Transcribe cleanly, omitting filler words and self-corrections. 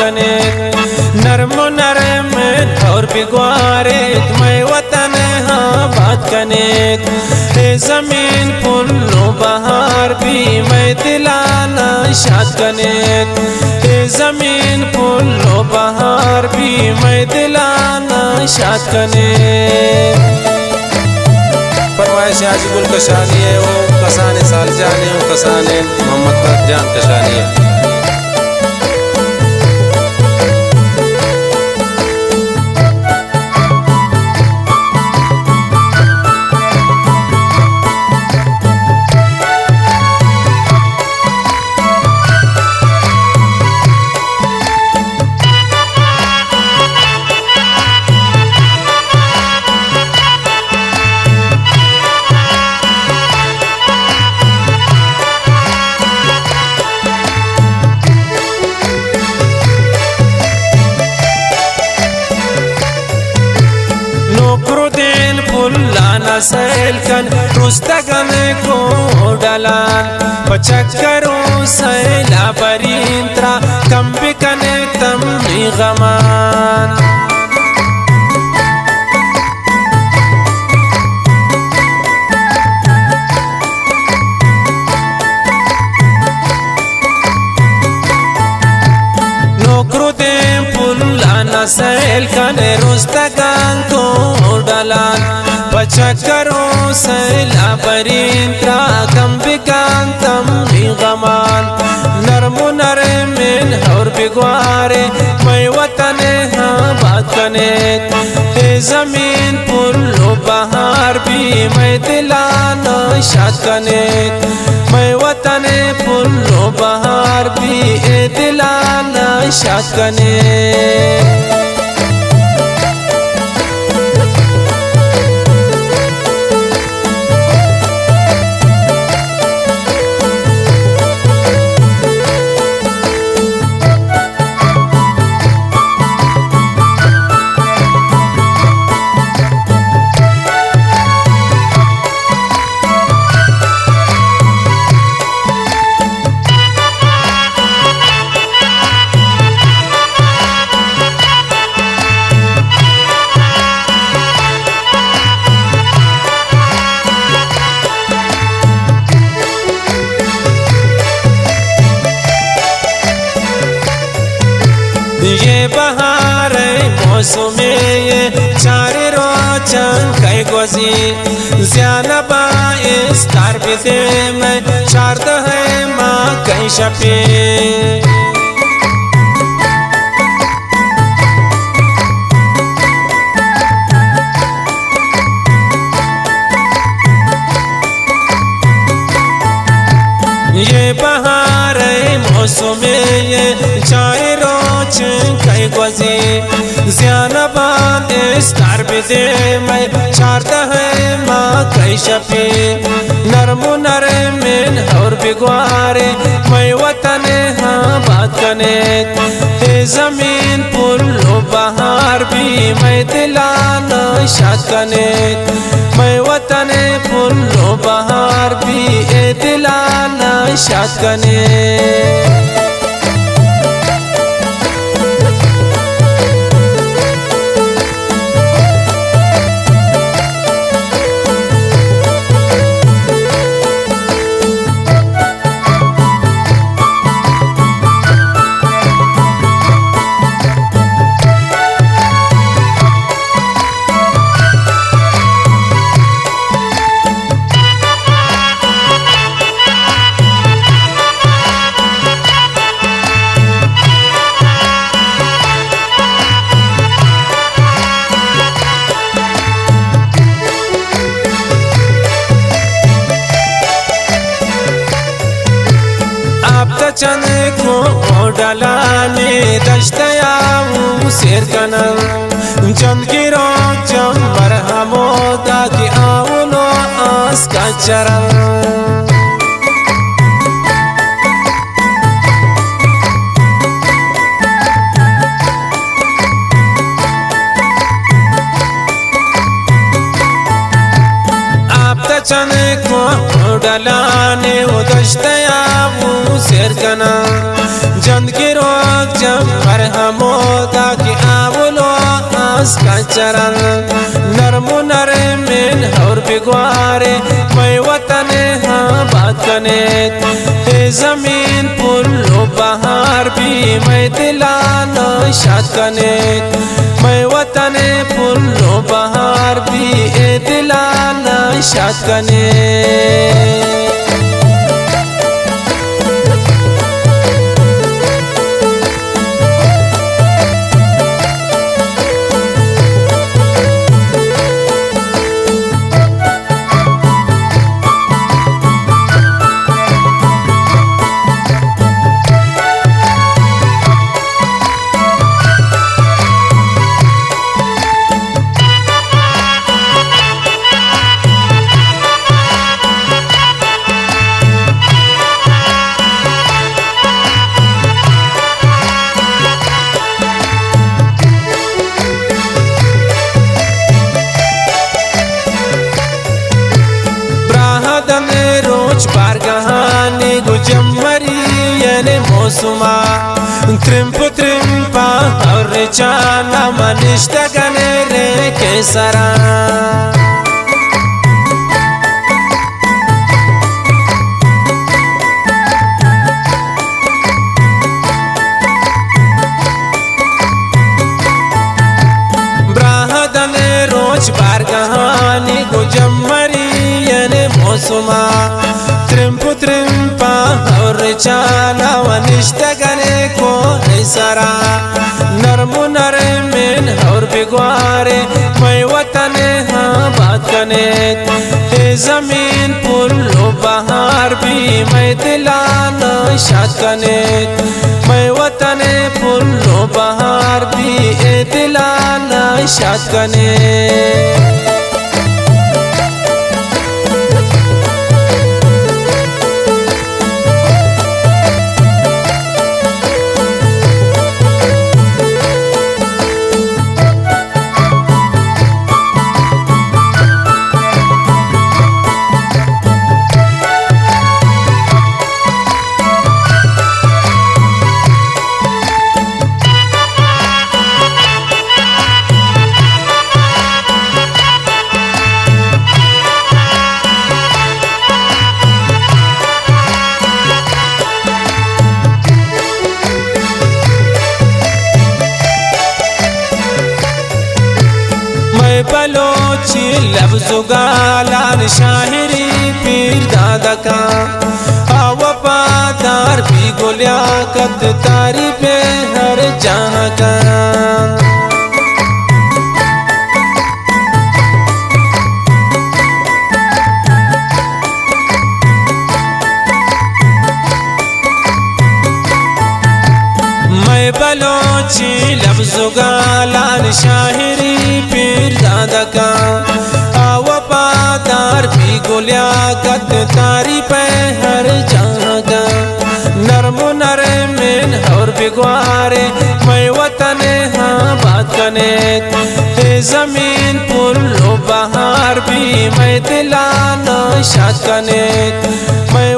कने नरम नरम और बिगवारे मैं वतन हाँ बात कने जमीन पुल्लो बहार भी मैं दिलाना शाद कने जमीन पुल्लो बहार भी मैं दिलाना शाद कने फरमाइश हाजी गुल कशानी है वो कसाने साल जाने वो कसाने मोहम्मद जान कशानी है। सैल कन रुस्तगन को डलान पचक्करों सैला बरींत्रा कम बिकने तम गमान नौकरो दे पुल्लाना सैल कन रुस्तगन को डलान पचक्करों सैला बरींत्रा कम बिकांतम गमान नरम नरमिन और बिगवारे मैं वतन हाँ बात कने जमीन पुल्लो बहार भी मैं दिलाना शाद कने मैं वतन पुल्लो बहार भी दिलाना शाद कने। ये बहार मौसम ये चार रोचन कई गोजी ज्यादा बाइस तार बिदे मैं चार तो है माँ कई शपे ये बहार मौसम ये चार कई गोजी ज्यादा बाइस तार बिदे मैं चारता है माँ कई शपे नरम नरमिन और बिगवारे मैं वतन हाँ बात कने जमीन पुल्लो बहार भी मैं दिलाना शाद कने मैं वतन पुल्लो बहार भी दिलाना शाद कने। चन को डलाने दश्तयाऊ शेर कनल चंद की रोक चंबर हमोदा की आउनो आस का चरल चन को डलाने दश्तयाऊ शेर कनल जंद की रोक चंबर नमाज का चरण नरमो नरमेन और बिगवारे मैं वतन हाँ बात कने हे जमीन पुल्लो बहार भी मैं दिलाना शाद कने मैं वतन पुल्लो बहार भी ए दिलाना शाद कने बारगहानी गुजमरी याने मौसुमा त्रिम्पा और चाना मनिष्ठ गने रे केसरा ब्राहदने रोज बारगहानी गुजमरी याने मौसुमा त्रिम्पा और चाला वनिष्ठ गने को सरा नरमो नरमेन और बिगवारे मैं वतन हाँ बात कने हे जमीन पुल्लो बहार भी मैं दिलाना शाद कने मैं वतन पुल्लो बहार भी ए दिलाना शाद कने बलोची लफ्ज़ो गालान शाहिरी पीर दादा का वफादार भी गुलियाकत तारीफ हर जहाँ का मैं बलोची लफ्ज़ो गालान शाहिरी पीर दादा का वफादार भी गुलियाकत तारीफ हर जहाँ का नरमो नरमेन और बिगवारे मैं वतन हाँ बात कने हे जमीन पुल्लो बहार भी मैं दिलाना शाद कने मैं